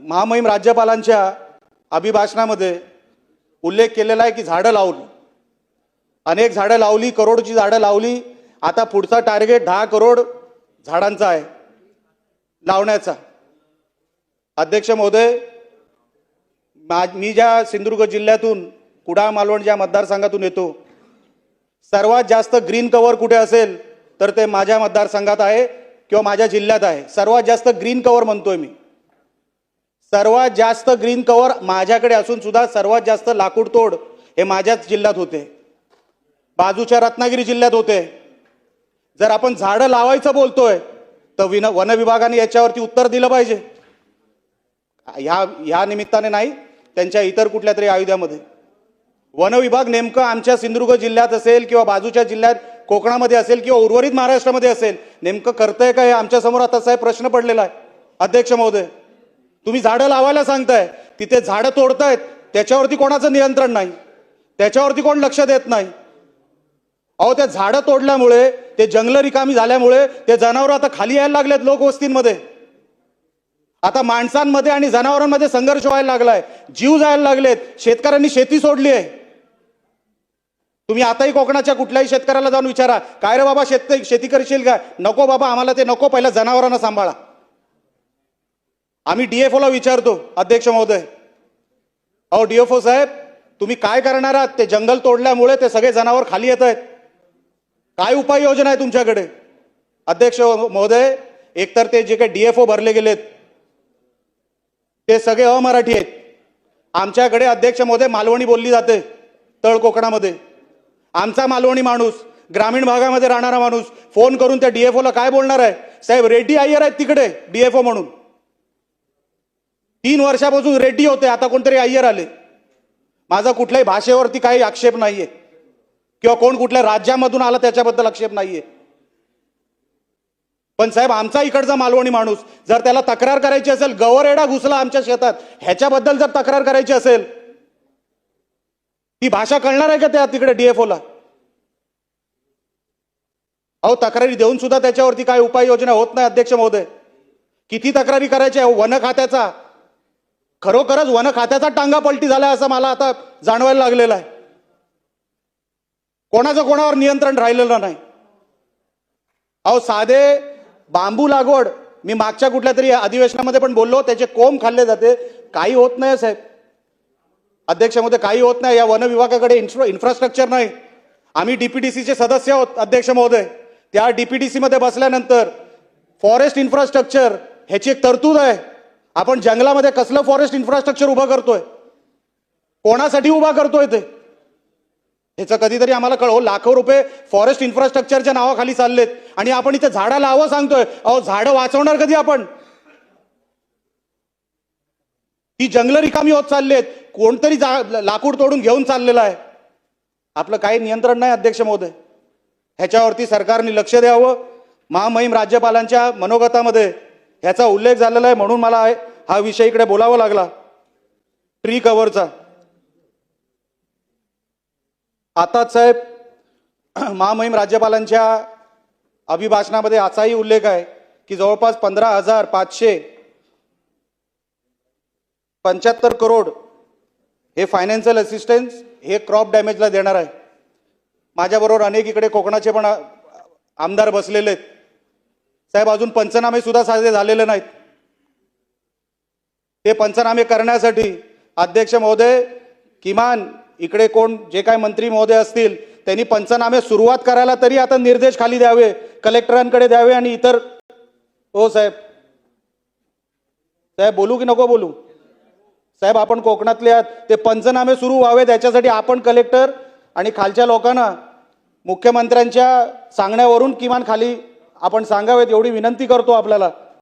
महामहिम राज्यपालांच्या अभिभाषणामध्ये उल्लेख केलेला आहे की झाडं लावली, अनेक झाडं लावली, करोडची झाडं लावली. आता पुढचा टार्गेट 10 करोड झाडांचा आहे लावण्याचा. अध्यक्ष महोदय, मी ज्या सिंधुदुर्ग जिल्ह्यातून कुडाळ मालवण ज्या मतदारसंघातून येतो, सर्वात जास्त ग्रीन कव्हर कुठे असेल तर ते माझ्या मतदारसंघात आहे किंवा माझ्या जिल्ह्यात आहे. सर्वात जास्त ग्रीन कव्हर म्हणतोय मी. सर्वात जास्त ग्रीन कव्हर माझ्याकडे असून सुद्धा सर्वात जास्त लाकूड तोड हे माझ्याच जिल्ह्यात होते, बाजूच्या रत्नागिरी जिल्ह्यात होते. जर आपण झाडं लावायचं बोलतोय तर वन विभागाने याच्यावरती उत्तर दिलं पाहिजे. ह्या निमित्ताने नाही, त्यांच्या इतर कुठल्या तरी आयुध्यामध्ये. वन विभाग नेमकं आमच्या सिंधुदुर्ग जिल्ह्यात असेल किंवा बाजूच्या जिल्ह्यात कोकणामध्ये असेल किंवा उर्वरित महाराष्ट्रामध्ये असेल, नेमकं करतंय का हे आमच्या समोर आता साहेब प्रश्न पडलेला आहे. अध्यक्ष महोदय, तुम्ही झाडं लावायला सांगताय, तिथे झाडं तोडतायत, त्याच्यावरती कोणाचं नियंत्रण नाही, त्याच्यावरती कोण लक्ष देत नाही. अहो, त्या झाडं तोडल्यामुळे, ते जंगल रिकामी झाल्यामुळे ते जनावर आता खाली यायला लागलेत लोकवस्तींमध्ये. आता माणसांमध्ये आणि जनावरांमध्ये संघर्ष व्हायला लागलाय, जीव जायला लागलेत, शेतकऱ्यांनी शेती सोडली आहे. तुम्ही आताही कोकणाच्या कुठल्याही शेतकऱ्याला जाऊन विचारा, काय रे बाबा शेती करशील का? नको बाबा, आम्हाला ते नको, पहिला जनावरांना सांभाळा. आम्ही डीएफओला विचारतो. अध्यक्ष महोदय, अहो डीएफओ साहेब, तुम्ही काय करणार आहात? ते जंगल तोडल्यामुळे ते सगळे जनावर खाली येत आहेत, काय उपाययोजना आहे तुमच्याकडे? अध्यक्ष महोदय, एकतर ते जे काही डीएफओ भरले गेलेत ते सगळे अमराठी आहेत. आमच्याकडे अध्यक्ष महोदय मालवणी बोलली जाते तळ कोकणामध्ये. आमचा मालवणी माणूस, ग्रामीण भागामध्ये राहणारा माणूस फोन करून त्या डीएफओला काय बोलणार आहे? साहेब, रेड्डी अय्यर आहेत तिकडे डीएफओ म्हणून. 3 वर्षापासून रेड्डी होते, आता कोणतरी अय्यर आले. माझा कुठल्याही भाषेवरती काही आक्षेप नाहीये किंवा कोण कुठल्या राज्यामधून आला त्याच्याबद्दल आक्षेप नाहीये. पण साहेब, आमचा इकडचा मालवणी माणूस जर त्याला तक्रार करायची असेल, गवरेडा घुसला आमच्या शेतात, ह्याच्याबद्दल जर तक्रार करायची असेल, ती भाषा कळणार आहे का त्या तिकडे डीएफओला? अहो, तक्रारी देऊन सुद्धा त्याच्यावरती काय उपाययोजना होत नाही. अध्यक्ष महोदय, किती तक्रारी करायच्या? वन खात्याचा, खरोखरच वन खात्याचा टांगा पलटी झालाय असं मला आता जाणवायला लागलेलं आहे. कोणाचं कोणावर नियंत्रण राहिलेलं नाही. अहो, साधे बांबू लागवड, मी मागच्या कुठल्या तरी अधिवेशनामध्ये पण बोललो, त्याचे कोंब खाल्ले जाते, काही होत नाही साहेब. अध्यक्ष महोदय, काही होत नाही. या वन विभागाकडे इन्फ्रास्ट्रक्चर नाही. आम्ही डीपीडीसीचे सदस्य आहोत. अध्यक्ष महोदय, त्या डीपीडीसी मध्ये बसल्यानंतर फॉरेस्ट इन्फ्रास्ट्रक्चर ह्याची एक तरतूद आहे. आपण जंगलामध्ये कसलं फॉरेस्ट इन्फ्रास्ट्रक्चर उभं करतोय, कोणासाठी उभा करतोय ते ह्याचं कधीतरी आम्हाला कळव. लाखो रुपये फॉरेस्ट इन्फ्रास्ट्रक्चरच्या नावाखाली चाललेत आणि आपण इथे झाडं लावं सांगतोय. अहो, झाडं वाचवणार कधी आपण? ती जंगल रिकामी होत चाललेत, कोणतरी लाकूड तोडून घेऊन चाललेलं आहे. आपलं काही नियंत्रण नाही. अध्यक्ष महोदय, ह्याच्यावरती सरकारने लक्ष द्यावं. महामहिम राज्यपालांच्या मनोगतामध्ये ह्याचा उल्लेख झालेला आहे, म्हणून मला हा विषय इकडे बोलावा लागला. ट्री कव्हरचा आताच साहेब महामहिम राज्यपालांच्या अभिभाषणामध्ये असाही उल्लेख आहे की जवळपास 15,575 करोड हे फायनान्शियल असिस्टन्स हे क्रॉप डॅमेजला देणार आहे. माझ्याबरोबर अनेक इकडे कोकणाचे पण आमदार बसलेले आहेत. साहेब, अजून पंचनामे सुद्धा साधे झालेले नाहीत. ते पंचनामे करण्यासाठी अध्यक्ष महोदय, किमान इकडे कोण जे काय मंत्री महोदय असतील त्यांनी पंचनामे सुरुवात करायला तरी आता निर्देश खाली द्यावे, कलेक्टरांकडे द्यावे आणि इतर. हो साहेब, साहेब बोलू की नको बोलू? साहेब, आपण कोकणातले आहात, ते पंचनामे सुरू व्हावेत याच्यासाठी आपण कलेक्टर आणि खालच्या लोकांना मुख्यमंत्र्यांच्या सांगण्यावरून किमान खाली आपण सांगावेत एवढी विनंती करतो आपल्याला.